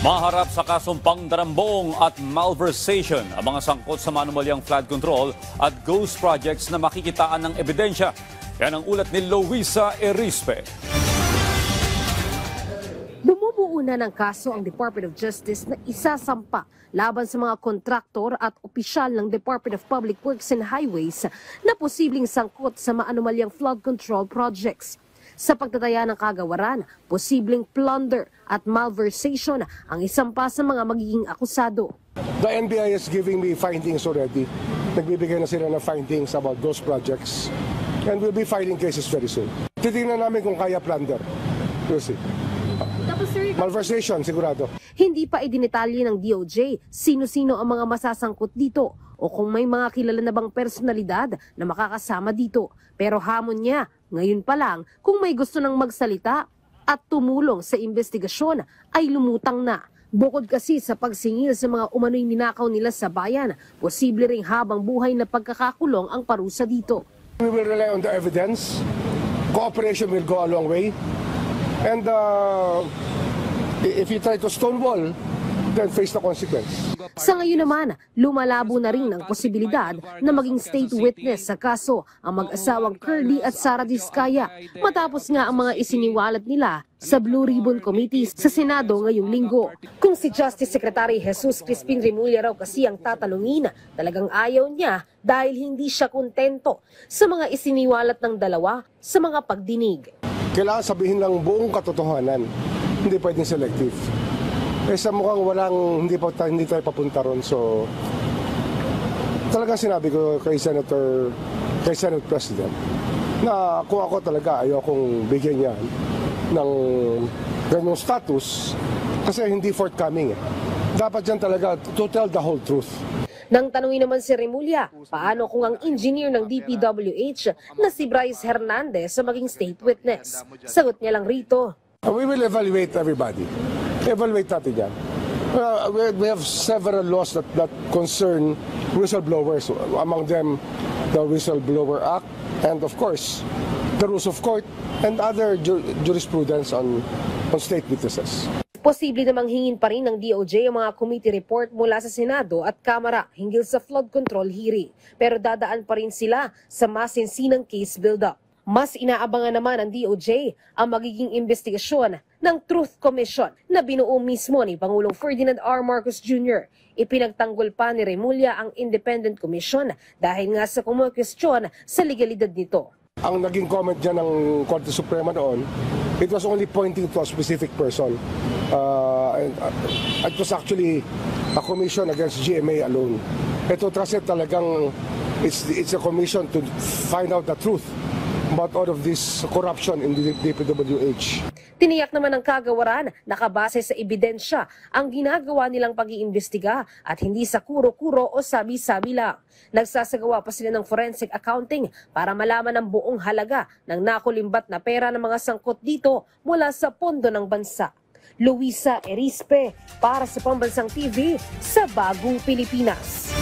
Maharap sa kasumpang darambong at malversation ang mga sangkot sa manumalyang flood control at ghost projects na makikitaan ng ebidensya. Yan ang ulat ni Luisa Erispe. Bumubuo na ng kaso ang Department of Justice na isasampa laban sa mga kontraktor at opisyal ng Department of Public Works and Highways na posibleng sangkot sa maanumalyang flood control projects. Sa pagtataya ng kagawaran, posibleng plunder at malversation ang isampa sa mga magiging akusado. The NBI is giving me findings already. Nagbibigay na sila ng findings about those projects. And we'll be filing cases very soon. Titingnan namin kung kaya plunder. We'll see. Malversation, sigurado. Hindi pa idinitalye ng DOJ sino-sino ang mga masasangkot dito o kung may mga kilala na bang personalidad na makakasama dito. Pero hamon niya, ngayon pa lang, kung may gusto nang magsalita at tumulong sa investigasyon ay lumutang na. Bukod kasi sa pagsingil sa mga umano'y ninakaw nila sa bayan, posible ring habang buhay na pagkakakulong ang parusa dito. We will rely on the evidence. Cooperation will go a long way. And if you try to stonewall, then face the consequence. Sa ngayon naman, lumalabo na rin ang posibilidad na maging state witness sa kaso ang mag-asawang Curly at Sara Diskaya matapos nga ang mga isiniwalat nila sa Blue Ribbon Committee sa Senado ngayong linggo. Kung si Justice Secretary Jesus Crispin Remulla raw kasi ang tatanungin, talagang ayaw niya dahil hindi siya kontento sa mga isiniwalat ng dalawa sa mga pagdinig. Kailangan sabihin lang buong katotohanan, hindi pwedeng selective. Sa mukhang hindi tayo papunta ron. So, talagang sinabi ko kay Senate President, na kung ako talaga ayokong bigyan niya ng ganung status kasi hindi forthcoming. Dapat dyan talaga to tell the whole truth. Nang tanungin naman si Remulla, paano kung ang engineer ng DPWH na si Bryce Hernandez sa maging state witness? Sagot niya lang rito. We will evaluate everybody. Evaluate natin yan. We have several laws that concern whistleblowers. Among them, the Whistleblower Act and of course, the rules of court and other jurisprudence on state witnesses. Posible namang hingin pa rin ng DOJ ang mga committee report mula sa Senado at Kamara hinggil sa flood control hearing. Pero dadaan pa rin sila sa masinsinang case build-up. Mas inaabangan naman ng DOJ ang magiging investigasyon ng Truth Commission na binuo mismo ni Pangulong Ferdinand R. Marcos Jr. Ipinagtanggol pa ni Remulla ang Independent Commission dahil nga sa kumwestiyon sa legalidad nito. Ang naging comment dyan ng Korte Suprema noon, it was only pointing to a specific person. It was actually a commission against GMA alone. Ito kasi talagang it's a commission to find out the truth about all of this corruption in the DPWH. Tiniyak naman ng kagawaran, nakabase sa ebidensya ang ginagawa nilang pag-iimbestiga at hindi sa kuro-kuro o sabi-sabi lang. Nagsasagawa pa sila ng forensic accounting para malaman ang buong halaga ng nakulimbat na pera ng mga sangkot dito mula sa pondo ng bansa. Luisa Erispe para sa Pambansang TV sa Bagong Pilipinas.